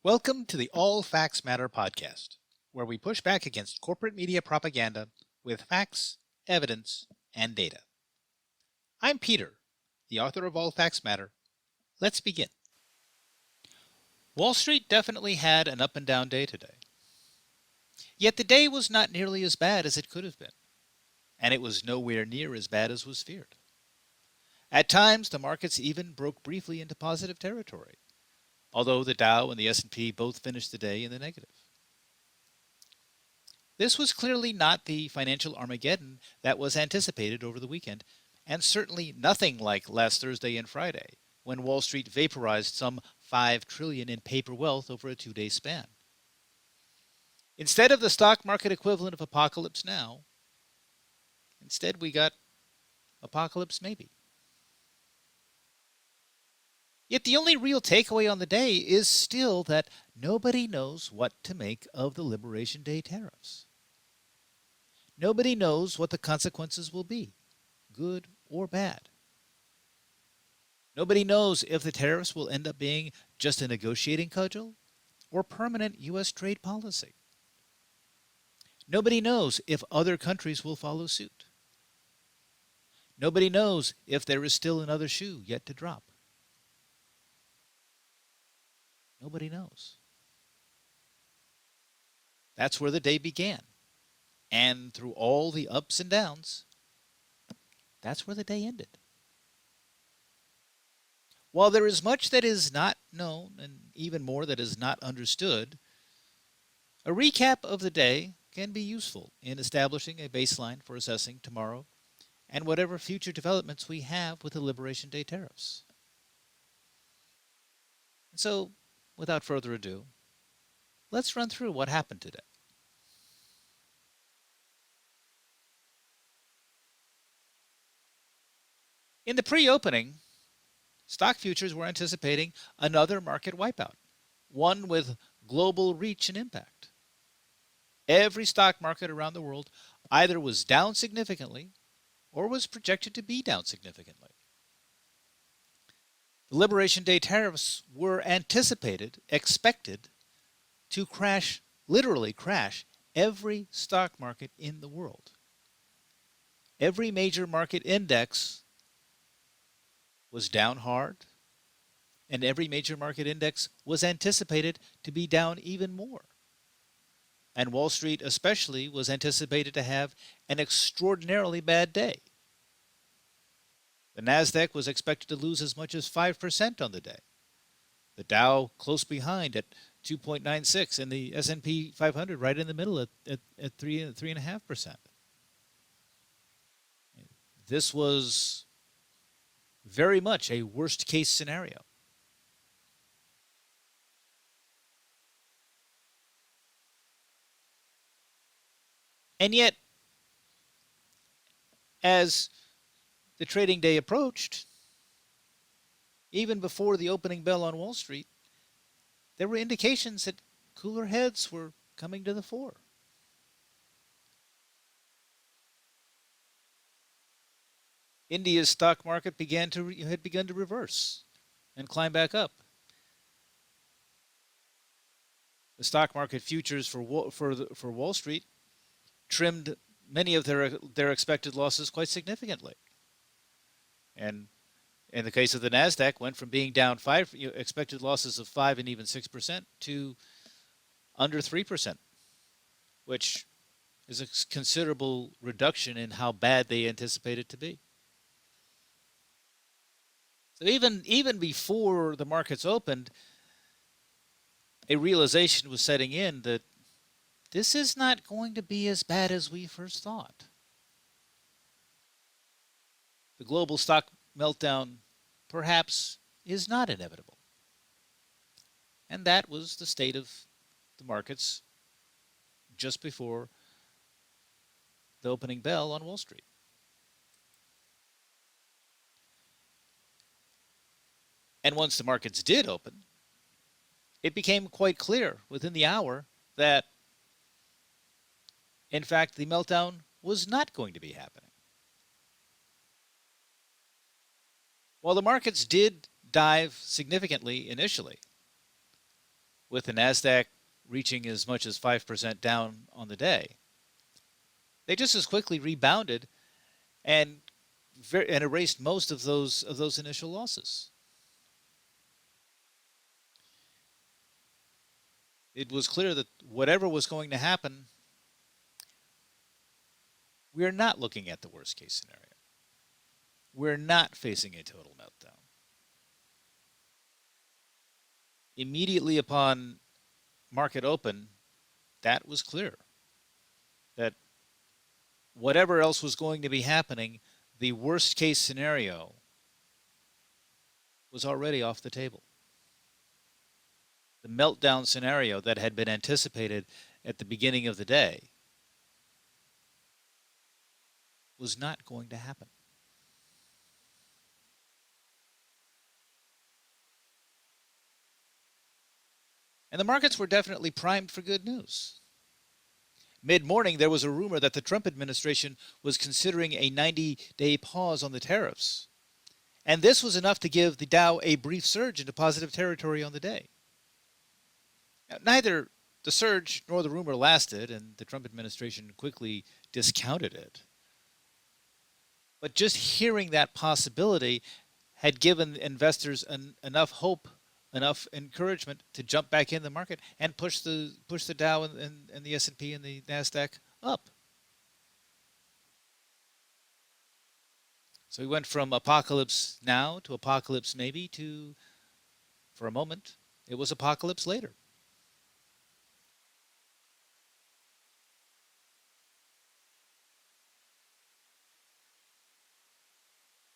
Welcome to the All Facts Matter podcast, where we push back against corporate media propaganda with facts, evidence, and data. I'm Peter, the author of All Facts Matter. Let's begin. Wall Street definitely had an up and down day today. Yet the day was not nearly as bad as it could have been, and it was nowhere near as bad as was feared. At times, the markets even broke briefly into positive territory, although the Dow and the S&P both finished the day in the negative. This was clearly not the financial Armageddon that was anticipated over the weekend, and certainly nothing like last Thursday and Friday, when Wall Street vaporized some $5 trillion in paper wealth over a 2-day span. Instead of the stock market equivalent of apocalypse now, instead we got apocalypse maybe. Yet the only real takeaway on the day is still that nobody knows what to make of the Liberation Day tariffs. Nobody knows what the consequences will be, good or bad. Nobody knows if the tariffs will end up being just a negotiating cudgel or permanent U.S. trade policy. Nobody knows if other countries will follow suit. Nobody knows if there is still another shoe yet to drop. Nobody knows. That's where the day began. And through all the ups and downs, that's where the day ended. While there is much that is not known and even more that is not understood, a recap of the day can be useful in establishing a baseline for assessing tomorrow and whatever future developments we have with the Liberation Day tariffs. And so, without further ado, let's run through what happened today. In the pre-opening, stock futures were anticipating another market wipeout, one with global reach and impact. Every stock market around the world either was down significantly or was projected to be down significantly. The Liberation Day tariffs were expected to crash, literally crash, every stock market in the world. Every major market index was down hard, and every major market index was anticipated to be down even more. And Wall Street especially was anticipated to have an extraordinarily bad day. The Nasdaq was expected to lose as much as 5% on the day. The Dow close behind at 2.96, and the S&P 500 right in the middle at 3.5%. This was very much a worst case scenario. And yet, as the trading day approached, even before the opening bell on Wall Street, there were indications that cooler heads were coming to the fore. India's stock market had begun to reverse and climb back up. The stock market futures for Wall Street trimmed many of their expected losses quite significantly. And in the case of the Nasdaq, went from being down expected losses of 5 and even 6% to under 3%, which is a considerable reduction in how bad they anticipate it to be. So even before the markets opened, a realization was setting in that this is not going to be as bad as we first thought. The global stock meltdown perhaps is not inevitable. And that was the state of the markets just before the opening bell on Wall Street. And once the markets did open, it became quite clear within the hour that, in fact, the meltdown was not going to be happening. While the markets did dive significantly initially, with the NASDAQ reaching as much as 5% down on the day. They just as quickly rebounded and and erased most of those initial losses. It was clear that whatever was going to happen, we're not looking at the worst case scenario. We're not facing a total meltdown. Immediately upon market open, that was clear. That whatever else was going to be happening, the worst case scenario was already off the table. The meltdown scenario that had been anticipated at the beginning of the day was not going to happen. And the markets were definitely primed for good news. Mid-morning, there was a rumor that the Trump administration was considering a 90-day pause on the tariffs. And this was enough to give the Dow a brief surge into positive territory on the day. Now, neither the surge nor the rumor lasted, and the Trump administration quickly discounted it. But just hearing that possibility had given investors enough hope, enough encouragement to jump back in the market and push the Dow and the S&P and the NASDAQ up. So we went from apocalypse now to apocalypse maybe to, for a moment, it was apocalypse later.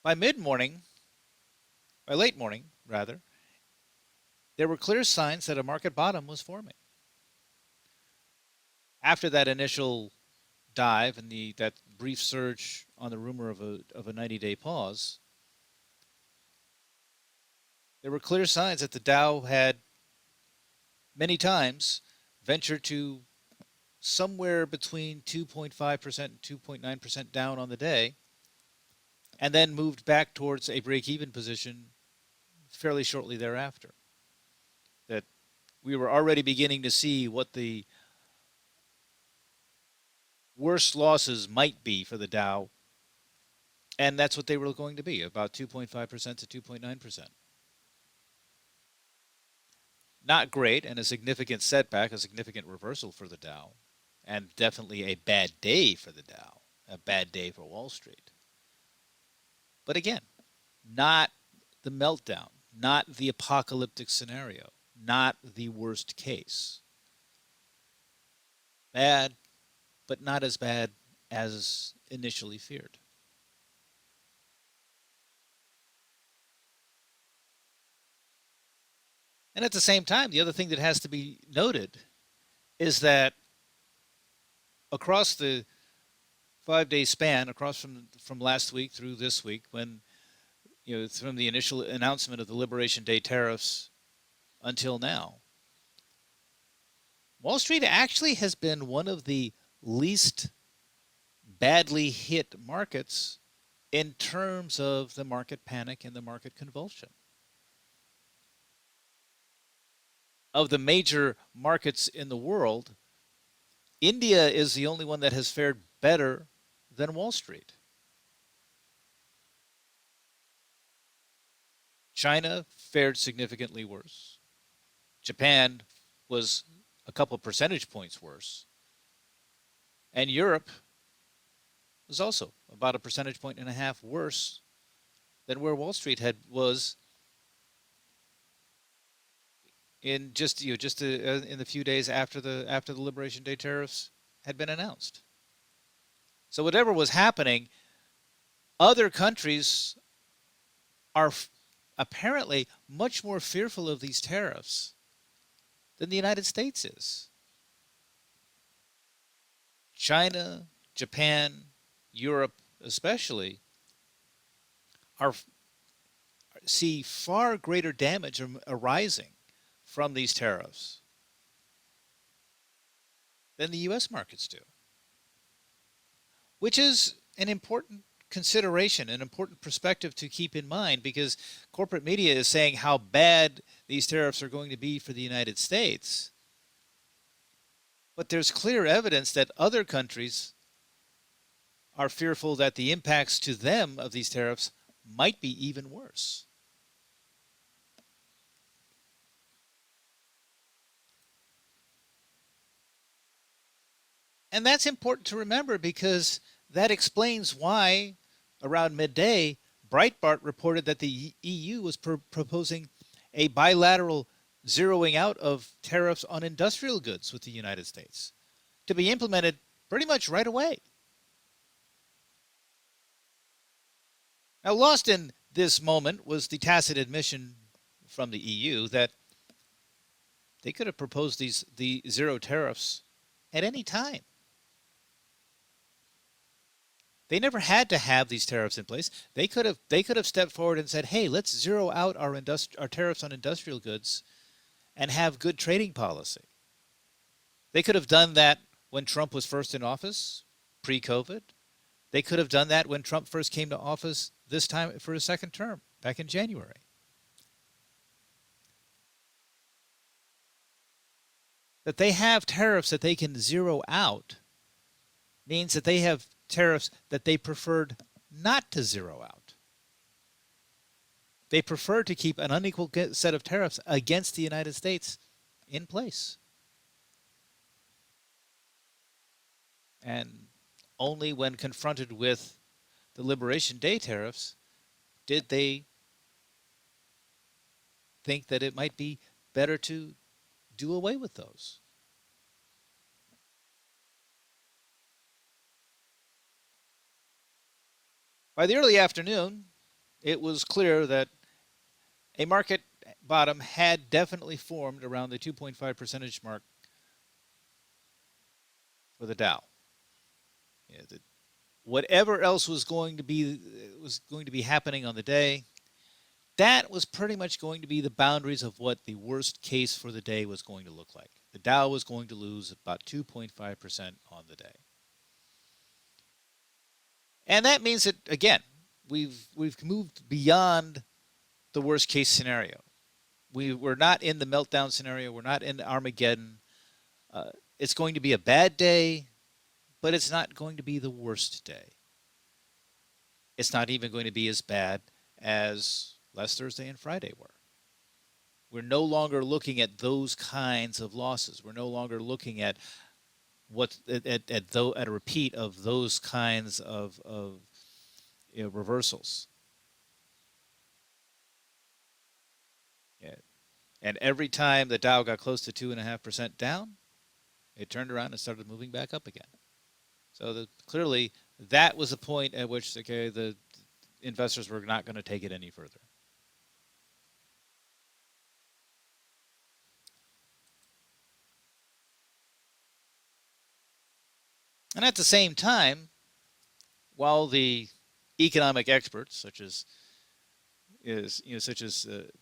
By mid-morning, by late morning rather, there were clear signs that a market bottom was forming. After that initial dive and that brief surge on the rumor of a 90-day pause, there were clear signs that the Dow had many times ventured to somewhere between 2.5% and 2.9% down on the day, and then moved back towards a break-even position fairly shortly thereafter. That we were already beginning to see what the worst losses might be for the Dow, and that's what they were going to be, about 2.5% to 2.9%. Not great, and a significant setback, a significant reversal for the Dow, and definitely a bad day for the Dow, a bad day for Wall Street. But again, not the meltdown, not the apocalyptic scenario, not the worst case. Bad, but not as bad as initially feared. And at the same time, the other thing that has to be noted is that across the 5-day span, across from last week through this week, when from the initial announcement of the Liberation Day tariffs until now, Wall Street actually has been one of the least badly hit markets in terms of the market panic and the market convulsion. Of the major markets in the world, India is the only one that has fared better than Wall Street. China fared significantly worse. Japan was a couple percentage points worse. And Europe was also about a percentage point and a half worse than where Wall Street was in just in the few days after the Liberation Day tariffs had been announced. So whatever was happening, other countries are apparently much more fearful of these tariffs than the United States is. China, Japan, Europe especially see far greater damage arising from these tariffs than the U.S. markets do, which is an important consideration, an important perspective to keep in mind, because corporate media is saying how bad these tariffs are going to be for the United States. But there's clear evidence that other countries are fearful that the impacts to them of these tariffs might be even worse. And that's important to remember, because that explains why around midday Breitbart reported that the EU was proposing a bilateral zeroing out of tariffs on industrial goods with the United States to be implemented pretty much right away. Now, lost in this moment was the tacit admission from the EU that they could have proposed the zero tariffs at any time. They never had to have these tariffs in place. They could have stepped forward and said, "Hey, let's zero out our tariffs on industrial goods and have good trading policy." They could have done that when Trump was first in office, pre-COVID. They could have done that when Trump first came to office this time for his second term back in January. That they have tariffs that they can zero out means that they have tariffs that they preferred not to zero out. They prefer to keep an unequal set of tariffs against the United States in place. And only when confronted with the Liberation Day tariffs did they think that it might be better to do away with those. By the early afternoon, it was clear that a market bottom had definitely formed around the 2.5 percentage mark for the Dow. Yeah, whatever else was going to be happening on the day, that was pretty much going to be the boundaries of what the worst case for the day was going to look like. The Dow was going to lose about 2.5% on the day. And that means that, again, we've moved beyond the worst case scenario. We're not in the meltdown scenario. We're not in Armageddon. It's going to be a bad day, but it's not going to be the worst day. It's not even going to be as bad as last Thursday and Friday were. We're no longer looking at those kinds of losses. We're no longer looking at a repeat of those kinds of reversals. Yeah. And every time the Dow got close to 2.5% down, it turned around and started moving back up again. So clearly, that was the point at which the investors were not going to take it any further. And at the same time, while the economic experts, such as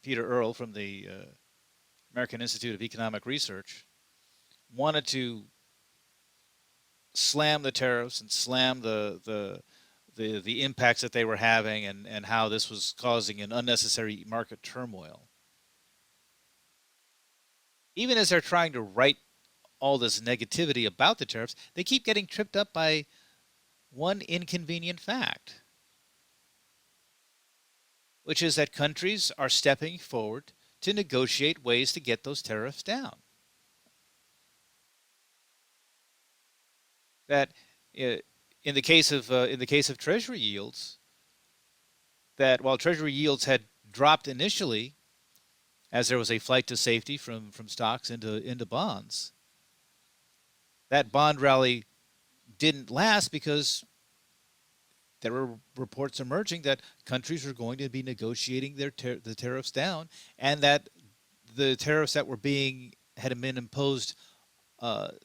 Peter Earle from the American Institute of Economic Research, wanted to slam the tariffs and slam the impacts that they were having, and how this was causing an unnecessary market turmoil. Even as they're trying to write all this negativity about the tariffs, they keep getting tripped up by one inconvenient fact, which is that countries are stepping forward to negotiate ways to get those tariffs down. That in the case of Treasury yields, that while Treasury yields had dropped initially, as there was a flight to safety from stocks into bonds, that bond rally didn't last because there were reports emerging that countries were going to be negotiating the tariffs down, and that the tariffs that had been imposed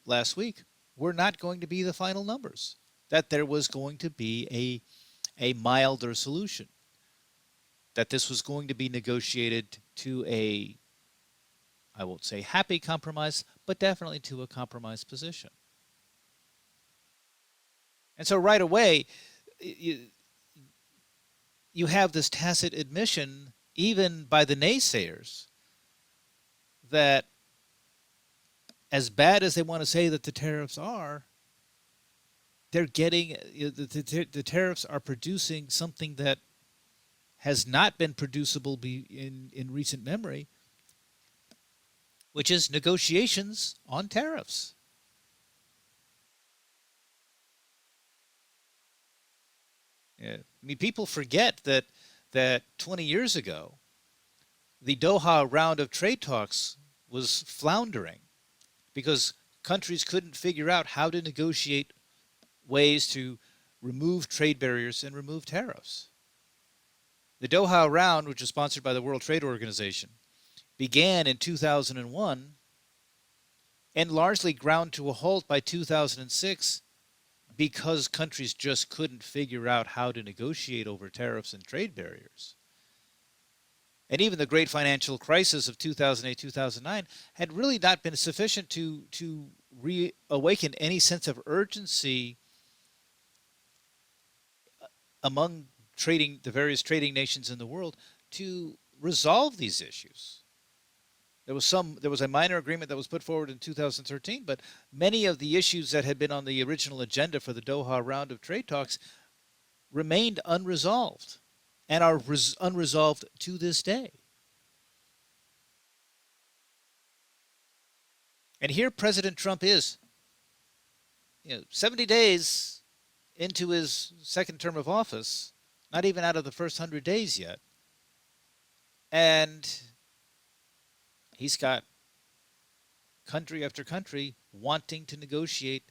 last week were not going to be the final numbers. That there was going to be a milder solution. That this was going to be negotiated to I won't say happy compromise, but definitely to a compromise position. And so right away, you have this tacit admission, even by the naysayers, that as bad as they want to say that the tariffs are, they're getting the tariffs are producing something that has not been producible in recent memory, which is negotiations on tariffs. Yeah. I mean, people forget that 20 years ago, the Doha round of trade talks was floundering because countries couldn't figure out how to negotiate ways to remove trade barriers and remove tariffs. The Doha round, which was sponsored by the World Trade Organization, began in 2001 and largely ground to a halt by 2006 because countries just couldn't figure out how to negotiate over tariffs and trade barriers. And even the great financial crisis of 2008, 2009 had really not been sufficient to reawaken any sense of urgency among the various trading nations in the world to resolve these issues. There was a minor agreement that was put forward in 2013, but many of the issues that had been on the original agenda for the Doha round of trade talks remained unresolved and are unresolved to this day. And here President Trump is, 70 days into his second term of office, not even out of the first 100 days yet. And he's got country after country wanting to negotiate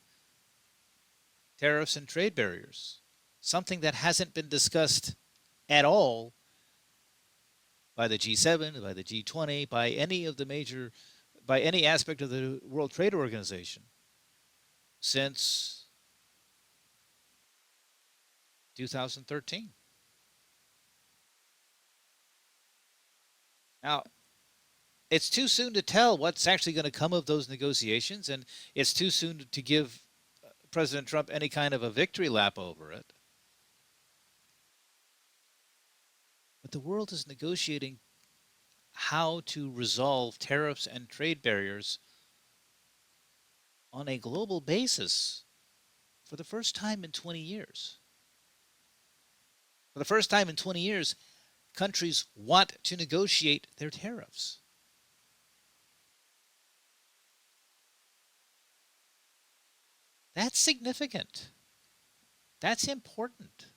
tariffs and trade barriers, something that hasn't been discussed at all by the G7, by the G20, by any aspect of the World Trade Organization since 2013. Now, it's too soon to tell what's actually going to come of those negotiations, and it's too soon to give President Trump any kind of a victory lap over it. But the world is negotiating how to resolve tariffs and trade barriers on a global basis for the first time in 20 years. For the first time in 20 years, countries want to negotiate their tariffs. That's significant. That's important.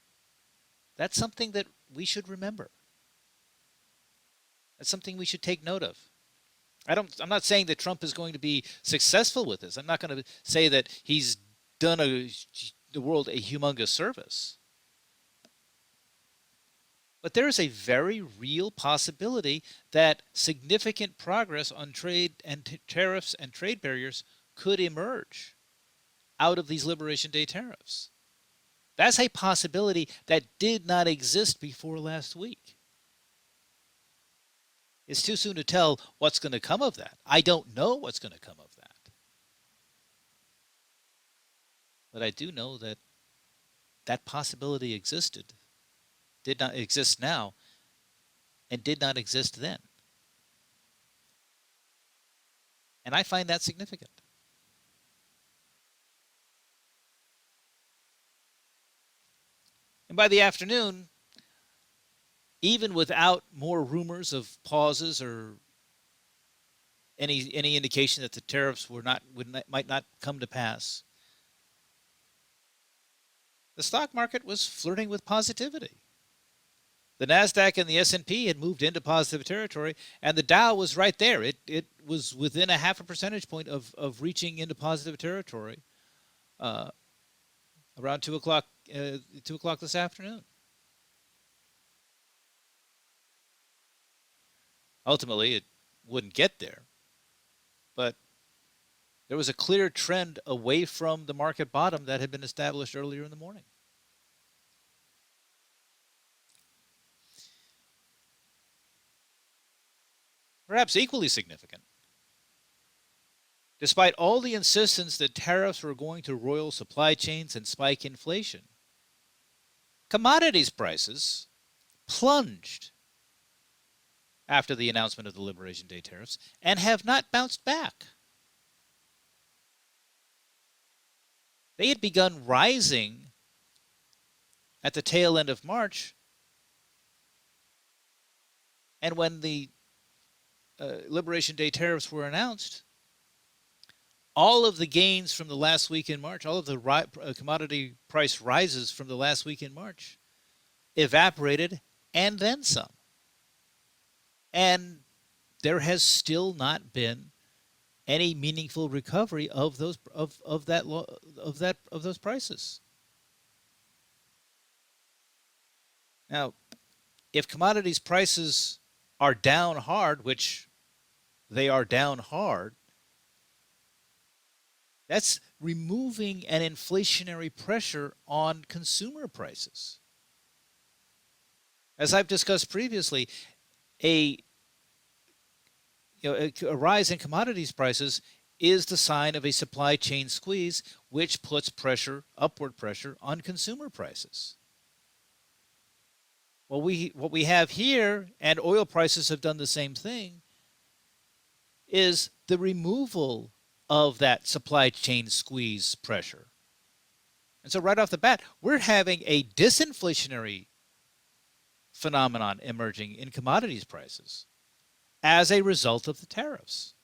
That's something that we should remember. That's something we should take note of. I'm not saying that Trump is going to be successful with this. I'm not going to say that he's done the world a humongous service. But there is a very real possibility that significant progress on trade and tariffs and trade barriers could emerge out of these Liberation Day tariffs. That's a possibility that did not exist before last week. It's too soon to tell what's going to come of that. I don't know what's going to come of that. But I do know that that possibility existed, did not exist now, and did not exist then. And I find that significant. And by the afternoon, even without more rumors of pauses or any indication that the tariffs might not come to pass, the stock market was flirting with positivity. The Nasdaq and the S&P had moved into positive territory, and the Dow was right there. It was within a half a percentage point of reaching into positive territory around 2 o'clock this afternoon. Ultimately, it wouldn't get there, but there was a clear trend away from the market bottom that had been established earlier in the morning. Perhaps equally significant, despite all the insistence that tariffs were going to roil supply chains and spike inflation, commodities prices plunged after the announcement of the Liberation Day tariffs and have not bounced back. They had begun rising at the tail end of March, and when the Liberation Day tariffs were announced, all of the gains from the last week in March, all of the commodity price rises from the last week in March, evaporated and then some. And there has still not been any meaningful recovery of those those prices. Now, if commodities prices are down hard, which they are down hard, that's removing an inflationary pressure on consumer prices. As I've discussed previously, a rise in commodities prices is the sign of a supply chain squeeze, which puts upward pressure on consumer prices. Well, what we have here, and oil prices have done the same thing, is the removal of that supply chain squeeze pressure. And so right off the bat, we're having a disinflationary phenomenon emerging in commodities prices as a result of the tariffs.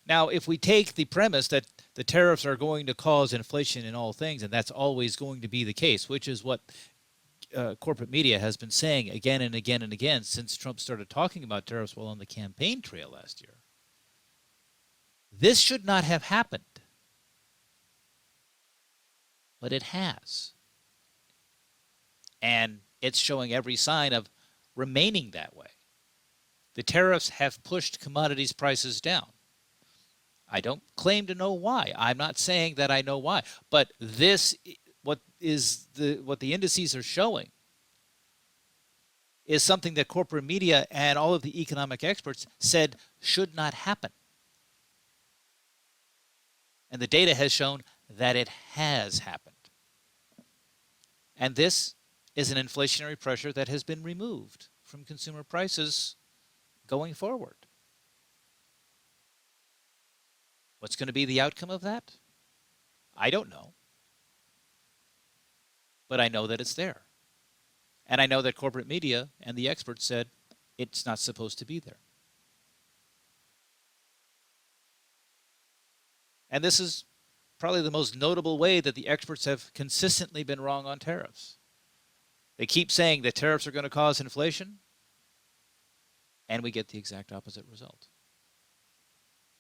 Now, if we take the premise that the tariffs are going to cause inflation in all things, and that's always going to be the case, which is what corporate media has been saying again and again and again since Trump started talking about tariffs while on the campaign trail last year, this should not have happened. But it has. And it's showing every sign of remaining that way. The tariffs have pushed commodities prices down. I don't claim to know why. I'm not saying that I know why. But what the indices are showing is something that corporate media and all of the economic experts said should not happen. And the data has shown that it has happened. And this is an inflationary pressure that has been removed from consumer prices going forward. What's going to be the outcome of that? I don't know. But I know that it's there. And I know that corporate media and the experts said it's not supposed to be there. And this is probably the most notable way that the experts have consistently been wrong on tariffs. They keep saying that tariffs are going to cause inflation, and we get the exact opposite result.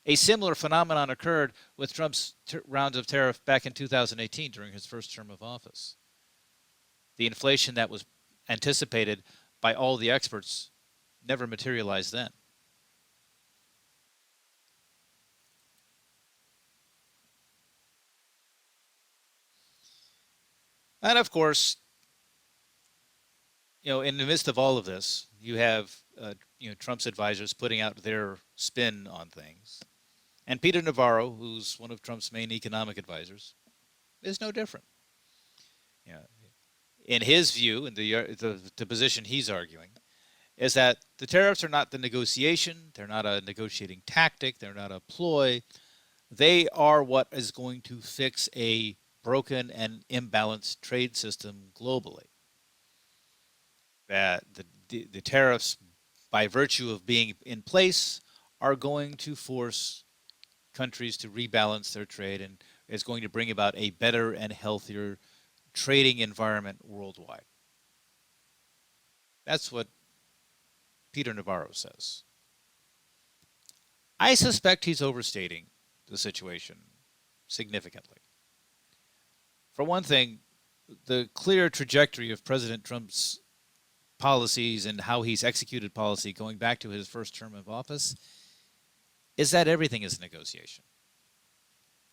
A similar phenomenon occurred with Trump's rounds of tariff back in 2018 during his first term of office. The inflation that was anticipated by all the experts never materialized then. And of course, in the midst of all of this, you have Trump's advisors putting out their spin on things. And Peter Navarro, who's one of Trump's main economic advisors, is no different. In his view, in the position he's arguing, is that the tariffs are not the negotiation, they're not a negotiating tactic, they're not a ploy. They are what is going to fix a broken and imbalanced trade system globally. That the tariffs, by virtue of being in place, are going to force countries to rebalance their trade and is going to bring about a better and healthier trading environment worldwide. That's what Peter Navarro says. I suspect he's overstating the situation significantly. For one thing, the clear trajectory of President Trump's policies and how he's executed policy going back to his first term of office is that everything is a negotiation.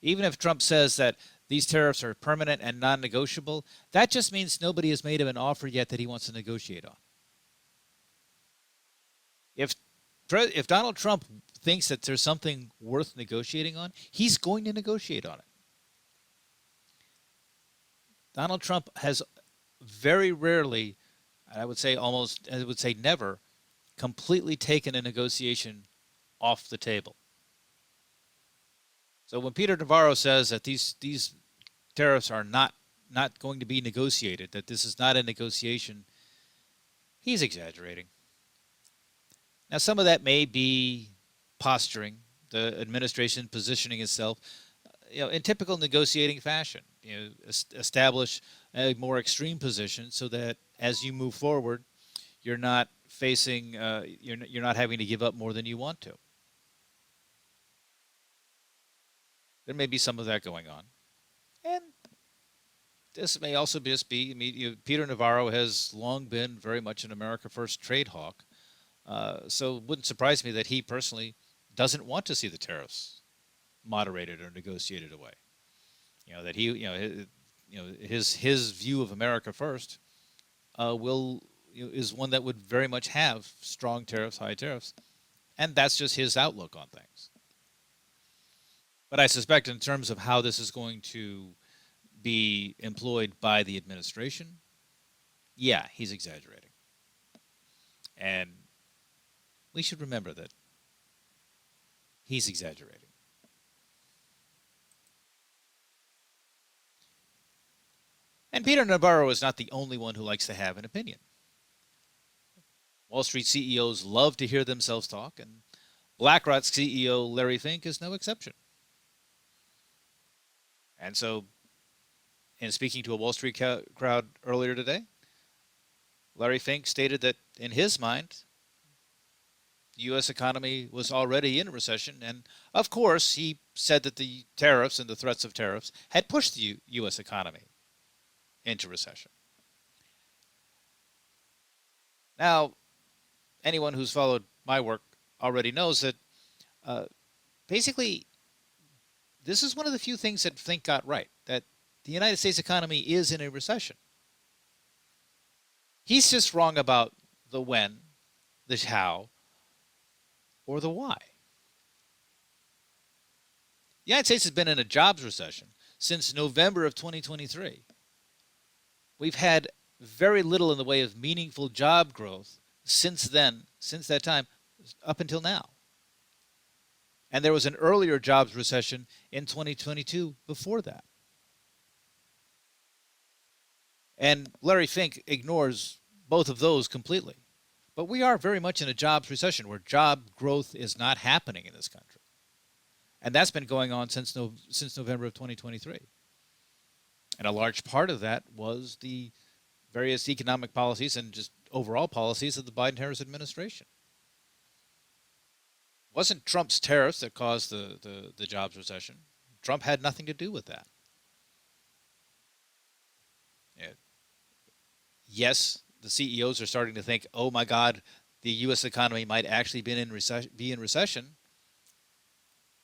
Even if Trump says that these tariffs are permanent and non-negotiable, that just means nobody has made him an offer yet that he wants to negotiate on. If Donald Trump thinks that there's something worth negotiating on, he's going to negotiate on it. Donald Trump has very rarely, I would say never, completely taken a negotiation off the table. So when Peter Navarro says that these tariffs are not going to be negotiated, that this is not a negotiation, he's exaggerating. Now, some of that may be posturing, the administration positioning itself, in typical negotiating fashion. Establish a more extreme position so that as you move forward, you're not facing, you're not having to give up more than you want to. There may be some of that going on, and this may also just be. I mean, Peter Navarro has long been very much an America First trade hawk, so it wouldn't surprise me that he personally doesn't want to see the tariffs moderated or negotiated away. That he, his view of America First will is one that would very much have strong tariffs, high tariffs, and that's just his outlook on things. But I suspect, in terms of how this is going to be employed by the administration, yeah, he's exaggerating. And we should remember that he's exaggerating. And Peter Navarro is not the only one who likes to have an opinion. Wall Street CEOs love to hear themselves talk, and BlackRock CEO Larry Fink is no exception. And so, in speaking to a Wall Street crowd earlier today, Larry Fink stated that in his mind, the U.S. economy was already in a recession. And of course, he said that the tariffs and the threats of tariffs had pushed the U.S. economy into recession. Now, anyone who's followed my work already knows that basically this is one of the few things that Fink got right, that the United States economy is in a recession. He's just wrong about the when, the how, or the why. The United States has been in a jobs recession since November of 2023. We've had very little in the way of meaningful job growth since then, since that time, up until now. And there was an earlier jobs recession in 2022 before that. And Larry Fink ignores both of those completely. But we are very much in a jobs recession where job growth is not happening in this country. And that's been going on since November of 2023. And a large part of that was the various economic policies and just overall policies of the Biden-Harris administration. It wasn't Trump's tariffs that caused the jobs recession. Trump had nothing to do with that. Yes, the CEOs are starting to think, oh my God, the U.S. economy might actually be in recession.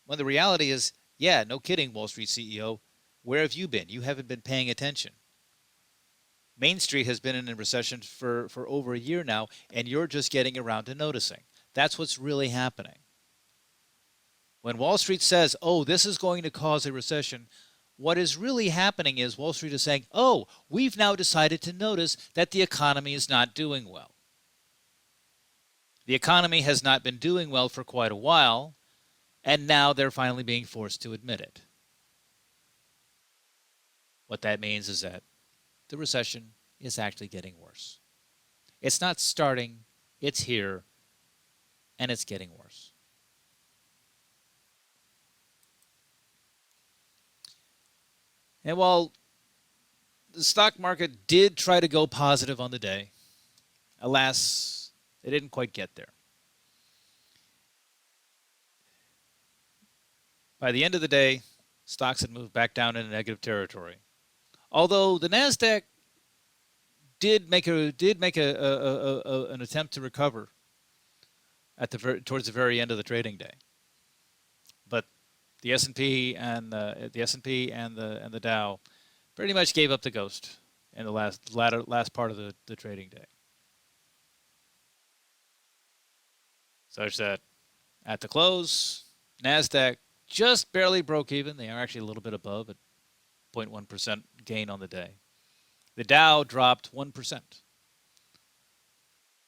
When the reality is, yeah, no kidding, Wall Street CEO, where have you been? You haven't been paying attention. Main Street has been in a recession for over a year now, and you're just getting around to noticing. That's what's really happening. When Wall Street says, oh, this is going to cause a recession, what is really happening is Wall Street is saying, oh, we've now decided to notice that the economy is not doing well. The economy has not been doing well for quite a while, and now they're finally being forced to admit it. What that means is that the recession is actually getting worse. It's not starting, it's here, and it's getting worse. And while the stock market did try to go positive on the day, alas, it didn't quite get there. By the end of the day, stocks had moved back down into negative territory. Although the Nasdaq did make an attempt to recover towards the very end of the trading day, but the S&P and the Dow pretty much gave up the ghost in the last part of the trading day, such that at the close, Nasdaq just barely broke even. They are actually a little bit above at 0.1% gain on the day. The Dow dropped 1%,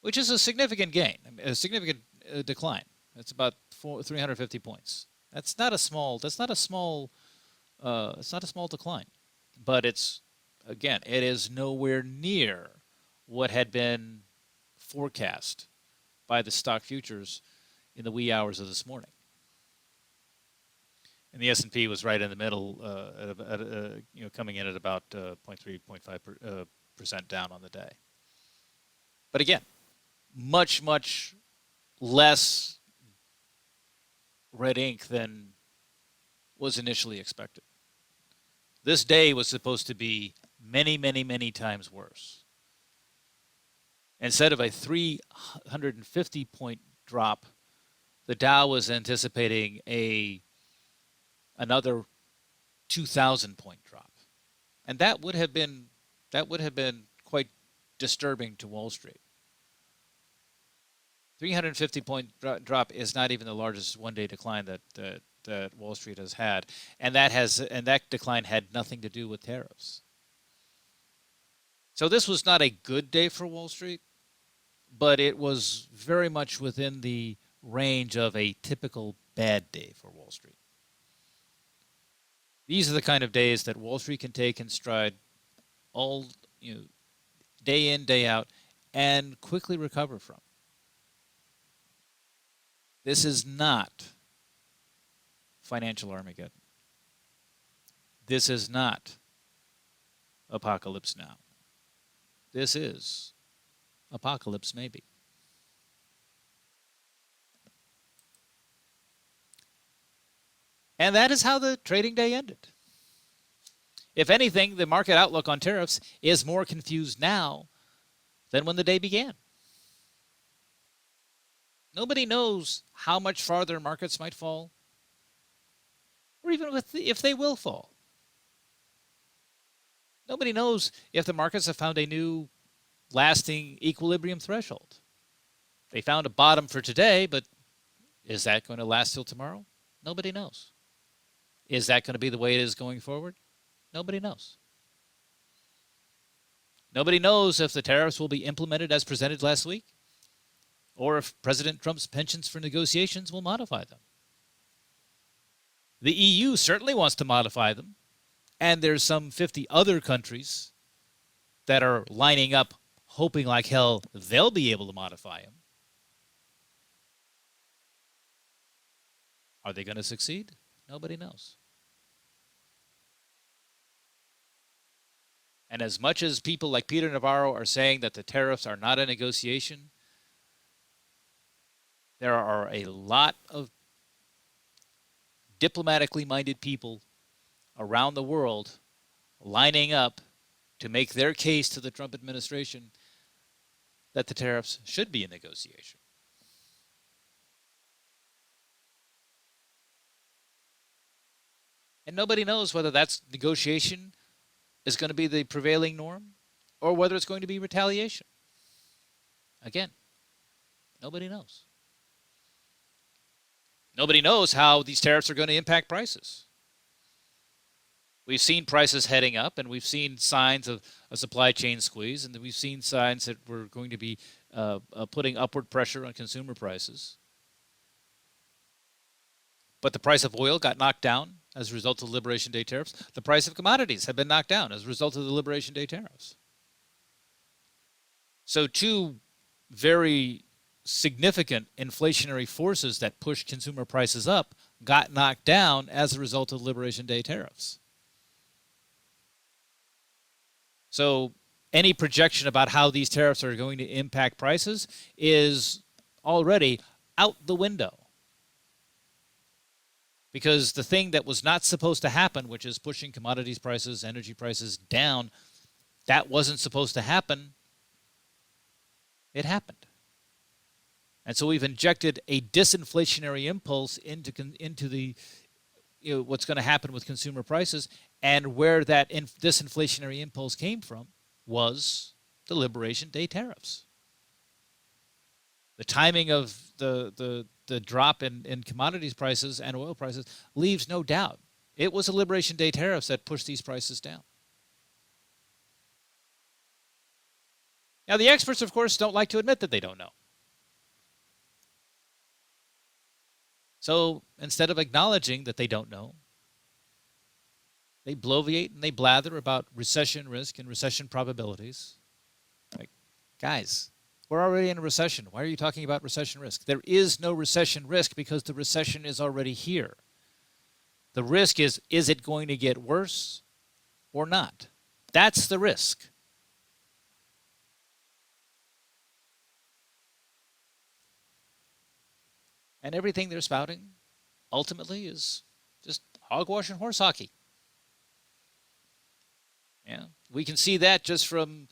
which is a significant gain, a significant decline. That's about 350 points. That's not a small. That's not a small. It's not a small decline, but it's again, it is nowhere near what had been forecast by the stock futures in the wee hours of this morning. And the S&P was right in the middle, coming in at about 0.3, 0.5% down on the day. But again, much, much less red ink than was initially expected. This day was supposed to be many, many, many times worse. Instead of a 350-point drop, the Dow was anticipating another 2,000-point drop, and that would have been quite disturbing to Wall Street. 350-point drop is not even the largest one-day decline that Wall Street has had, and that decline had nothing to do with tariffs. So this was not a good day for Wall Street, but it was very much within the range of a typical bad day for Wall Street. These are the kind of days that Wall Street can take in stride all, day in, day out, and quickly recover from. This is not financial Armageddon. This is not apocalypse now. This is apocalypse maybe. And that is how the trading day ended. If anything, the market outlook on tariffs is more confused now than when the day began. Nobody knows how much farther markets might fall, or even if they will fall. Nobody knows if the markets have found a new lasting equilibrium threshold. They found a bottom for today, but is that going to last till tomorrow? Nobody knows. Is that going to be the way it is going forward? Nobody knows. Nobody knows if the tariffs will be implemented as presented last week, or if President Trump's penchants for negotiations will modify them. The EU certainly wants to modify them, and there's some 50 other countries that are lining up, hoping like hell they'll be able to modify them. Are they going to succeed? Nobody knows. And as much as people like Peter Navarro are saying that the tariffs are not a negotiation, there are a lot of diplomatically minded people around the world lining up to make their case to the Trump administration that the tariffs should be a negotiation. And nobody knows whether that negotiation is going to be the prevailing norm or whether it's going to be retaliation. Again, nobody knows. Nobody knows how these tariffs are going to impact prices. We've seen prices heading up, and we've seen signs of a supply chain squeeze, and we've seen signs that we're going to be putting upward pressure on consumer prices. But the price of oil got knocked down as a result of the Liberation Day tariffs. The price of commodities have been knocked down as a result of the Liberation Day tariffs. So two very significant inflationary forces that pushed consumer prices up got knocked down as a result of the Liberation Day tariffs. So any projection about how these tariffs are going to impact prices is already out the window. Because the thing that was not supposed to happen, which is pushing commodities prices, energy prices down, that wasn't supposed to happen. It happened. And so we've injected a disinflationary impulse into the what's going to happen with consumer prices, and where that disinflationary impulse came from was the Liberation Day tariffs. The timing of the drop in commodities prices and oil prices leaves no doubt. It was the Liberation Day tariffs that pushed these prices down. Now, the experts, of course, don't like to admit that they don't know. So instead of acknowledging that they don't know, they bloviate and they blather about recession risk and recession probabilities. Like, guys, we're already in a recession. Why are you talking about recession risk? There is no recession risk because the recession is already here. The risk is it going to get worse or not? That's the risk. And everything they're spouting ultimately is just hogwash and horse hockey. Yeah, we can see that just from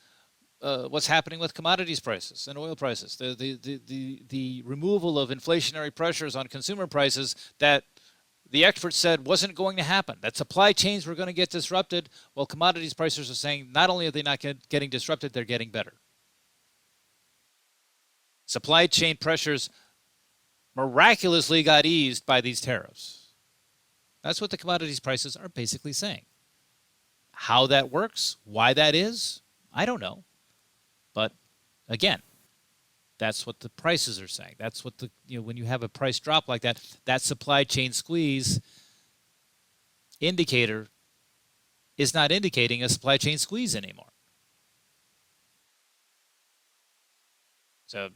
what's happening with commodities prices and oil prices. The removal of inflationary pressures on consumer prices that the experts said wasn't going to happen, that supply chains were going to get disrupted. Well, commodities prices are saying not only are they not getting disrupted, they're getting better. Supply chain pressures miraculously got eased by these tariffs. That's what the commodities prices are basically saying. How that works, why that is, I don't know. But again, that's what the prices are saying. That's what when you have a price drop like that, that supply chain squeeze indicator is not indicating a supply chain squeeze anymore. So,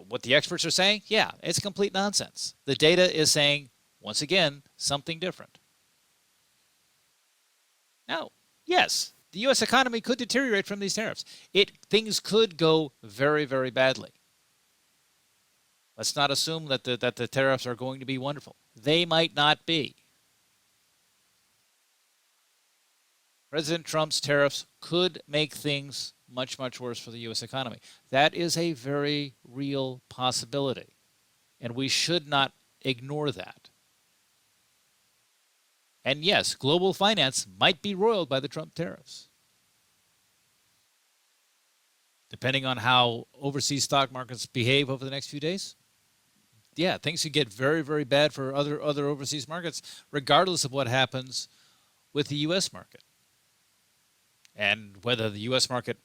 what the experts are saying, yeah, it's complete nonsense. The data is saying, once again, something different. Now, yes, the U.S. economy could deteriorate from these tariffs. Things could go very, very badly. Let's not assume that the tariffs are going to be wonderful. They might not be. President Trump's tariffs could make things much, much worse for the U.S. economy. That is a very real possibility, and we should not ignore that. And yes, global finance might be roiled by the Trump tariffs. Depending on how overseas stock markets behave over the next few days, yeah, things could get very, very bad for other overseas markets, regardless of what happens with the U.S. market. And whether the U.S. market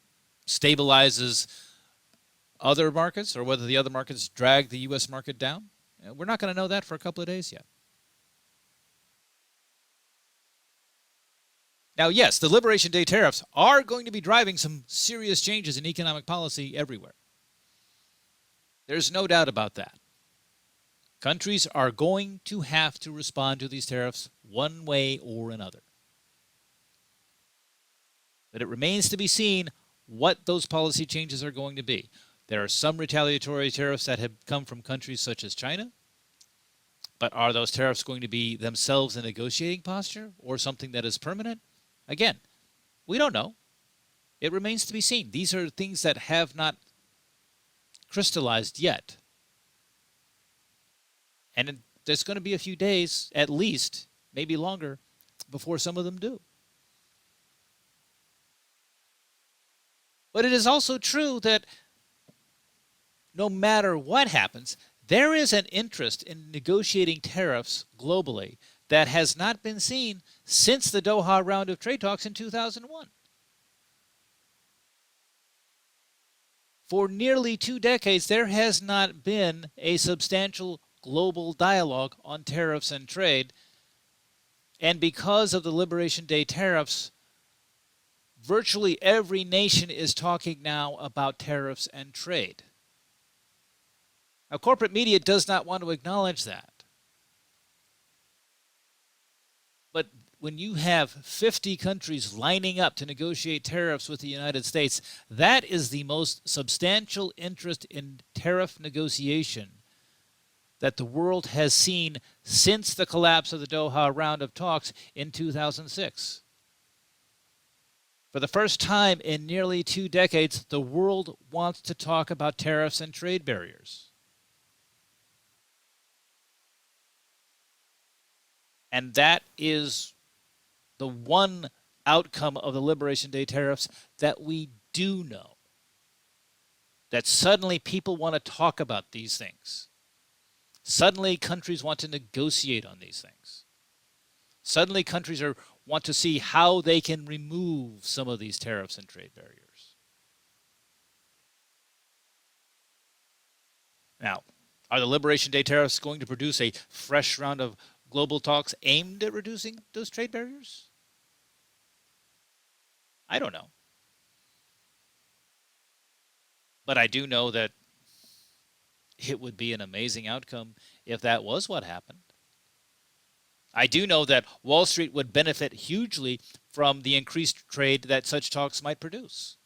stabilizes other markets or whether the other markets drag the U.S. market down, we're not going to know that for a couple of days yet. Now, yes, the Liberation Day tariffs are going to be driving some serious changes in economic policy everywhere. There's no doubt about that. Countries are going to have to respond to these tariffs one way or another. But it remains to be seen what those policy changes are going to be. There are some retaliatory tariffs that have come from countries such as China. But are those tariffs going to be themselves a negotiating posture or something that is permanent? Again, we don't know. It remains to be seen. These are things that have not crystallized yet. And there's going to be a few days, at least, maybe longer, before some of them do. But it is also true that no matter what happens, there is an interest in negotiating tariffs globally that has not been seen since the Doha round of trade talks in 2001. For nearly 2 decades, there has not been a substantial global dialogue on tariffs and trade. And because of the Liberation Day tariffs, virtually every nation is talking now about tariffs and trade. Now, corporate media does not want to acknowledge that. But when you have 50 countries lining up to negotiate tariffs with the United States, that is the most substantial interest in tariff negotiation that the world has seen since the collapse of the Doha round of talks in 2006. For the first time in nearly 2 decades, the world wants to talk about tariffs and trade barriers. And that is the one outcome of the Liberation Day tariffs that we do know. That suddenly people want to talk about these things. Suddenly countries want to negotiate on these things. Suddenly countries want to see how they can remove some of these tariffs and trade barriers. Now, are the Liberation Day tariffs going to produce a fresh round of global talks aimed at reducing those trade barriers? I don't know. But I do know that it would be an amazing outcome if that was what happened. I do know that Wall Street would benefit hugely from the increased trade that such talks might produce.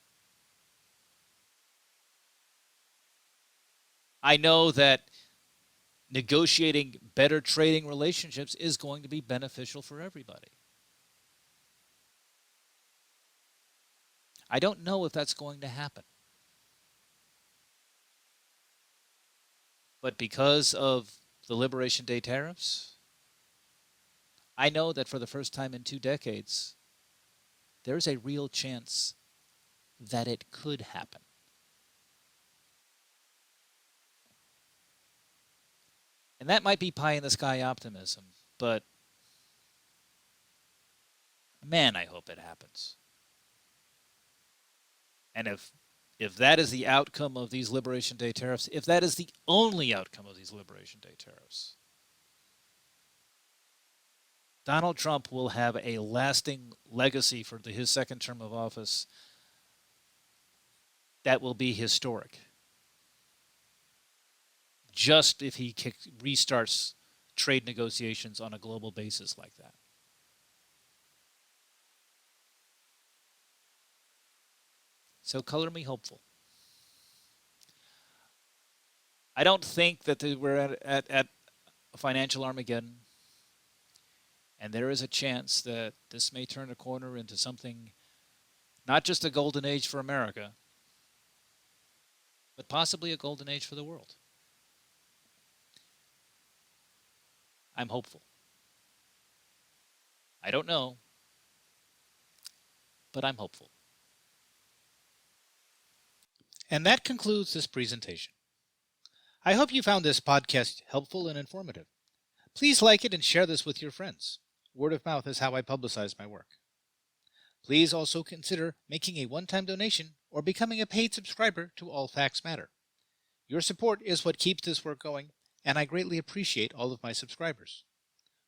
I know that negotiating better trading relationships is going to be beneficial for everybody. I don't know if that's going to happen. But because of the Liberation Day tariffs, I know that for the first time in 2 decades, there's a real chance that it could happen. And that might be pie in the sky optimism, but man, I hope it happens. And if that is the outcome of these Liberation Day tariffs, if that is the only outcome of these Liberation Day tariffs, Donald Trump will have a lasting legacy for his second term of office that will be historic. Just if he restarts trade negotiations on a global basis like that. So color me hopeful. I don't think that we're at a financial Armageddon, and there is a chance that this may turn a corner into something, not just a golden age for America, but possibly a golden age for the world. I'm hopeful. I don't know, but I'm hopeful. And that concludes this presentation. I hope you found this podcast helpful and informative. Please like it and share this with your friends. Word of mouth is how I publicize my work. Please also consider making a one-time donation or becoming a paid subscriber to All Facts Matter. Your support is what keeps this work going, and I greatly appreciate all of my subscribers.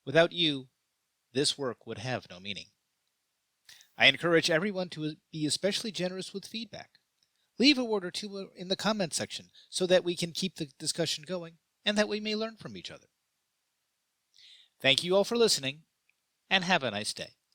Without you, this work would have no meaning. I encourage everyone to be especially generous with feedback. Leave a word or two in the comments section so that we can keep the discussion going and that we may learn from each other. Thank you all for listening, and have a nice day.